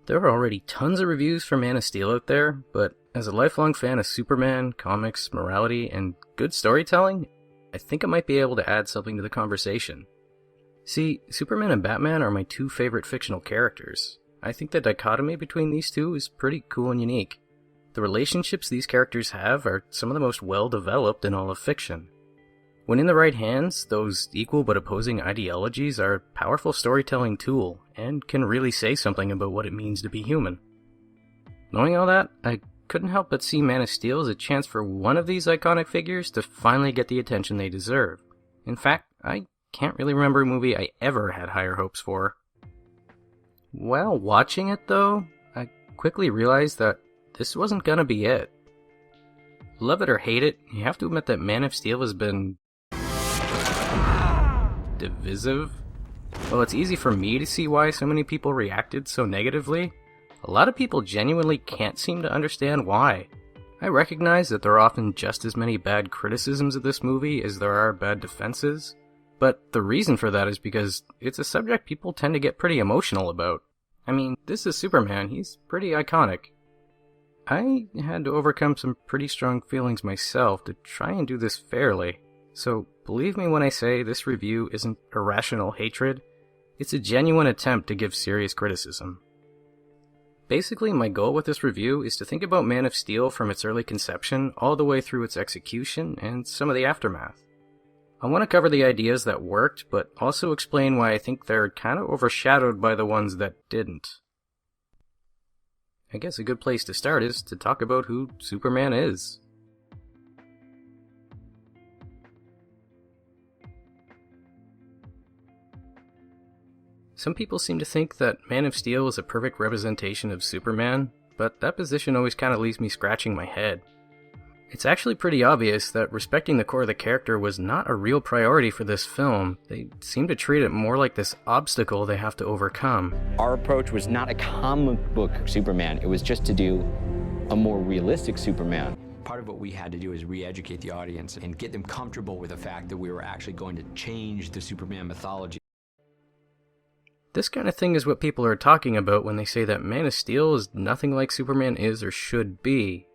There are already tons of reviews for Man of Steel out there, but as a lifelong fan of Superman, comics, morality, and good storytelling, I think I might be able to add something to the conversation. See, Superman and Batman are my two favorite fictional characters. I think the dichotomy between these two is pretty cool and unique. The relationships these characters have are some of the most well-developed in all of fiction. When in the right hands, those equal but opposing ideologies are a powerful storytelling tool, and can really say something about what it means to be human. Knowing all that, I couldn't help but see Man of Steel as a chance for one of these iconic figures to finally get the attention they deserve. In fact, I can't really remember a movie I ever had higher hopes for. While watching it though, I quickly realized that this wasn't gonna be it. Love it or hate it, you have to admit that Man of Steel has been divisive. While it's easy for me to see why so many people reacted so negatively, a lot of people genuinely can't seem to understand why. I recognize that there are often just as many bad criticisms of this movie as there are bad defenses, but the reason for that is because it's a subject people tend to get pretty emotional about. I mean, this is Superman, he's pretty iconic. I had to overcome some pretty strong feelings myself to try and do this fairly, so believe me when I say this review isn't irrational hatred, it's a genuine attempt to give serious criticism. Basically, my goal with this review is to think about Man of Steel from its early conception all the way through its execution and some of the aftermath. I want to cover the ideas that worked, but also explain why I think they're kind of overshadowed by the ones that didn't. I guess a good place to start is to talk about who Superman is. Some people seem to think that Man of Steel is a perfect representation of Superman, but that position always kind of leaves me scratching my head. It's actually pretty obvious that respecting the core of the character was not a real priority for this film. They seem to treat it more like this obstacle they have to overcome. Our approach was not a comic book Superman, it was just to do a more realistic Superman. Part of what we had to do is re-educate the audience and get them comfortable with the fact that we were actually going to change the Superman mythology. This kind of thing is what people are talking about when they say that Man of Steel is nothing like Superman is or should be.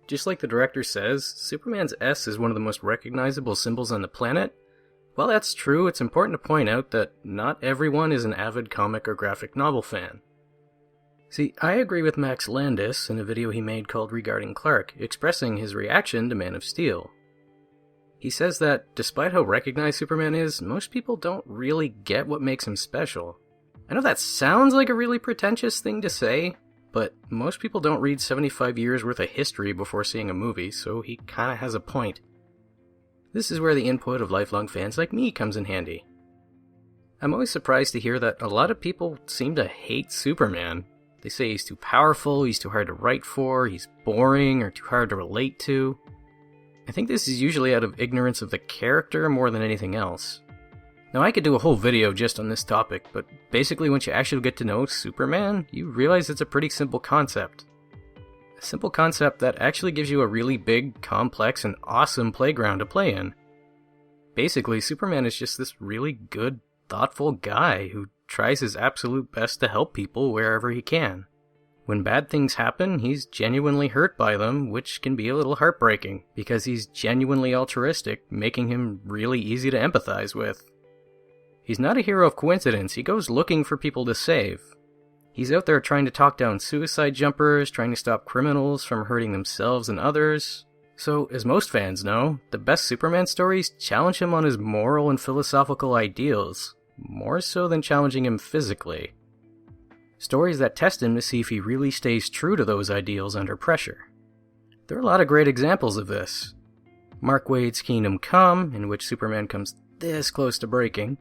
Just like the director says, Superman's S is one of the most recognizable symbols on the planet. While that's true, it's important to point out that not everyone is an avid comic or graphic novel fan. See, I agree with Max Landis in a video he made called Regarding Clark, expressing his reaction to Man of Steel. He says that, despite how recognized Superman is, most people don't really get what makes him special. I know that sounds like a really pretentious thing to say, but most people don't read 75 years worth of history before seeing a movie, so he kinda has a point. This is where the input of lifelong fans like me comes in handy. I'm always surprised to hear that a lot of people seem to hate Superman. They say he's too powerful, he's too hard to write for, he's boring, or too hard to relate to. I think this is usually out of ignorance of the character more than anything else. Now I could do a whole video just on this topic, but basically once you actually get to know Superman, you realize it's a pretty simple concept. A simple concept that actually gives you a really big, complex, and awesome playground to play in. Basically, Superman is just this really good, thoughtful guy who tries his absolute best to help people wherever he can. When bad things happen, he's genuinely hurt by them, which can be a little heartbreaking, because he's genuinely altruistic, making him really easy to empathize with. He's not a hero of coincidence, he goes looking for people to save. He's out there trying to talk down suicide jumpers, trying to stop criminals from hurting themselves and others. So, as most fans know, the best Superman stories challenge him on his moral and philosophical ideals, more so than challenging him physically. Stories that test him to see if he really stays true to those ideals under pressure. There are a lot of great examples of this. Mark Waid's Kingdom Come, in which Superman comes this close to breaking.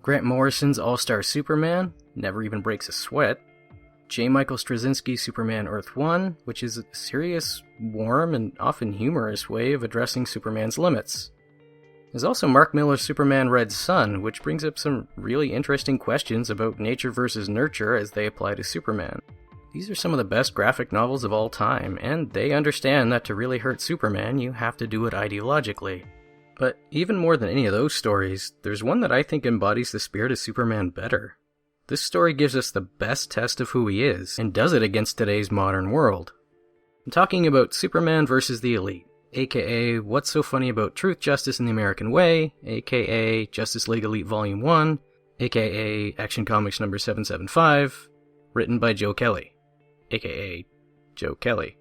Grant Morrison's All-Star Superman, never even breaks a sweat. J. Michael Straczynski's Superman Earth 1, which is a serious, warm, and often humorous way of addressing Superman's limits. There's also Mark Miller's Superman Red Sun, which brings up some really interesting questions about nature versus nurture as they apply to Superman. These are some of the best graphic novels of all time, and they understand that to really hurt Superman, you have to do it ideologically. But even more than any of those stories, there's one that I think embodies the spirit of Superman better. This story gives us the best test of who he is, and does it against today's modern world. I'm talking about Superman versus the Elite, aka What's So Funny About Truth, Justice, and the American Way, aka Justice League Elite Volume 1, aka Action Comics number 775, written by Joe Kelly, aka Joe Kelly.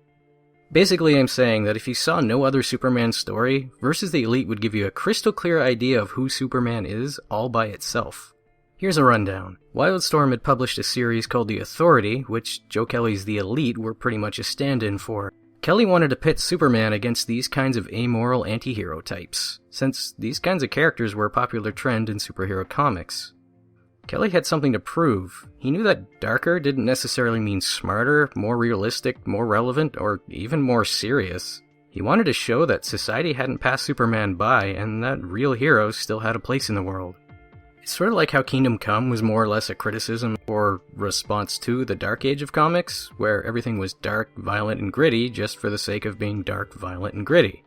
Basically, I'm saying that if you saw no other Superman story, Versus the Elite would give you a crystal clear idea of who Superman is all by itself. Here's a rundown. Wildstorm had published a series called The Authority, which Joe Kelly's The Elite were pretty much a stand-in for. Kelly wanted to pit Superman against these kinds of amoral anti-hero types, since these kinds of characters were a popular trend in superhero comics. Kelly had something to prove. He knew that darker didn't necessarily mean smarter, more realistic, more relevant, or even more serious. He wanted to show that society hadn't passed Superman by, and that real heroes still had a place in the world. It's sort of like how Kingdom Come was more or less a criticism or response to the Dark Age of comics, where everything was dark, violent, and gritty just for the sake of being dark, violent, and gritty.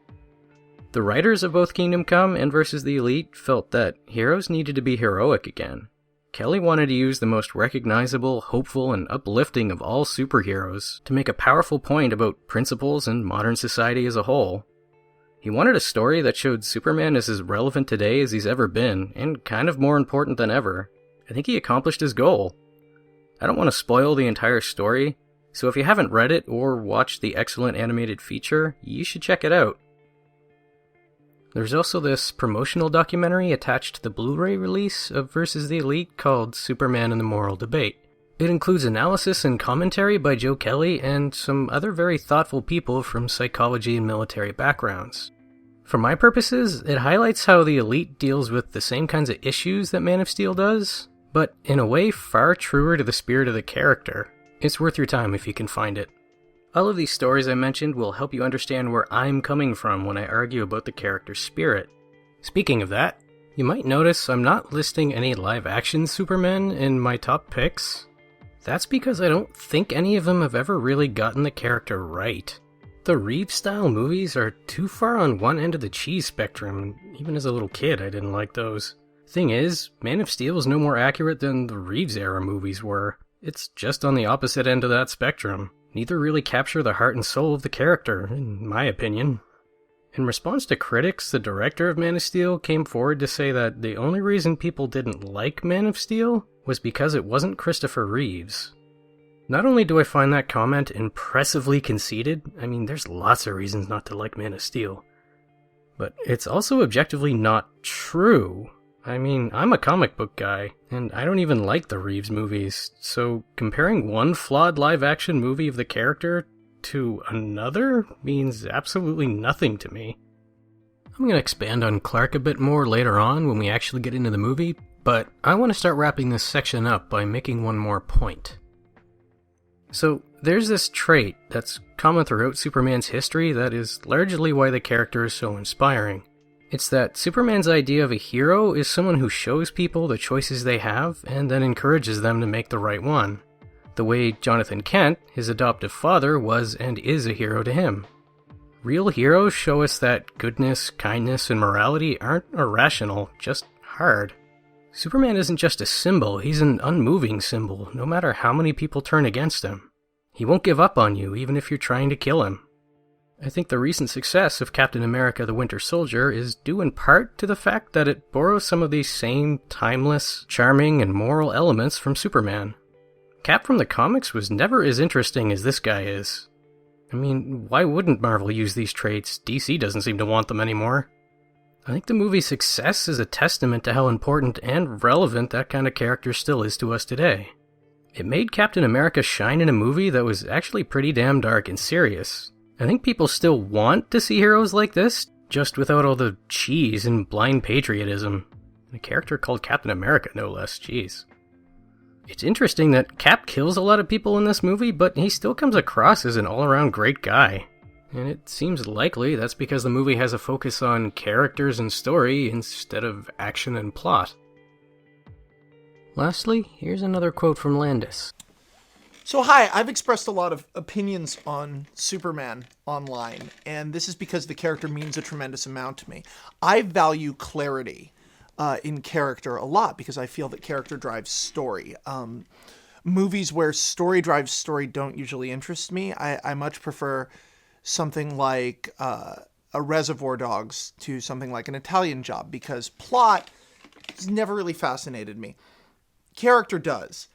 The writers of both Kingdom Come and Versus the Elite felt that heroes needed to be heroic again. Kelly wanted to use the most recognizable, hopeful, and uplifting of all superheroes to make a powerful point about principles and modern society as a whole. He wanted a story that showed Superman is as relevant today as he's ever been, and kind of more important than ever. I think he accomplished his goal. I don't want to spoil the entire story, so if you haven't read it or watched the excellent animated feature, you should check it out. There's also this promotional documentary attached to the Blu-ray release of Versus the Elite called Superman and the Moral Debate. It includes analysis and commentary by Joe Kelly and some other very thoughtful people from psychology and military backgrounds. For my purposes, it highlights how the Elite deals with the same kinds of issues that Man of Steel does, but in a way far truer to the spirit of the character. It's worth your time if you can find it. All of these stories I mentioned will help you understand where I'm coming from when I argue about the character's spirit. Speaking of that, you might notice I'm not listing any live-action Supermen in my top picks. That's because I don't think any of them have ever really gotten the character right. The Reeves-style movies are too far on one end of the cheese spectrum, and even as a little kid I didn't like those. Thing is, Man of Steel is no more accurate than the Reeves-era movies were. It's just on the opposite end of that spectrum. Neither really capture the heart and soul of the character, in my opinion. In response to critics, the director of Man of Steel came forward to say that the only reason people didn't like Man of Steel was because it wasn't Christopher Reeves. Not only do I find that comment impressively conceited, I mean, there's lots of reasons not to like Man of Steel, but it's also objectively not true. I mean, I'm a comic book guy, and I don't even like the Reeves movies, so comparing one flawed live-action movie of the character to another means absolutely nothing to me. I'm going to expand on Clark a bit more later on when we actually get into the movie, but I want to start wrapping this section up by making one more point. So, there's this trait that's common throughout Superman's history that is largely why the character is so inspiring. It's that Superman's idea of a hero is someone who shows people the choices they have and then encourages them to make the right one. The way Jonathan Kent, his adoptive father, was and is a hero to him. Real heroes show us that goodness, kindness, and morality aren't irrational, just hard. Superman isn't just a symbol, he's an unmoving symbol, no matter how many people turn against him. He won't give up on you, even if you're trying to kill him. I think the recent success of Captain America the Winter Soldier is due in part to the fact that it borrows some of these same timeless, charming, and moral elements from Superman. Cap from the comics was never as interesting as this guy is. I mean, why wouldn't Marvel use these traits? DC doesn't seem to want them anymore. I think the movie's success is a testament to how important and relevant that kind of character still is to us today. It made Captain America shine in a movie that was actually pretty damn dark and serious. I think people still want to see heroes like this, just without all the cheese and blind patriotism. A character called Captain America, no less, jeez. It's interesting that Cap kills a lot of people in this movie, but he still comes across as an all-around great guy. And it seems likely that's because the movie has a focus on characters and story instead of action and plot. Lastly, here's another quote from Landis. So hi, I've expressed a lot of opinions on Superman online, and this is because the character means a tremendous amount to me. I value clarity. in character a lot because I feel that character drives story. Movies where story drives story don't usually interest me. I much prefer something like a Reservoir Dogs to something like an Italian Job because plot has never really fascinated me. Character does.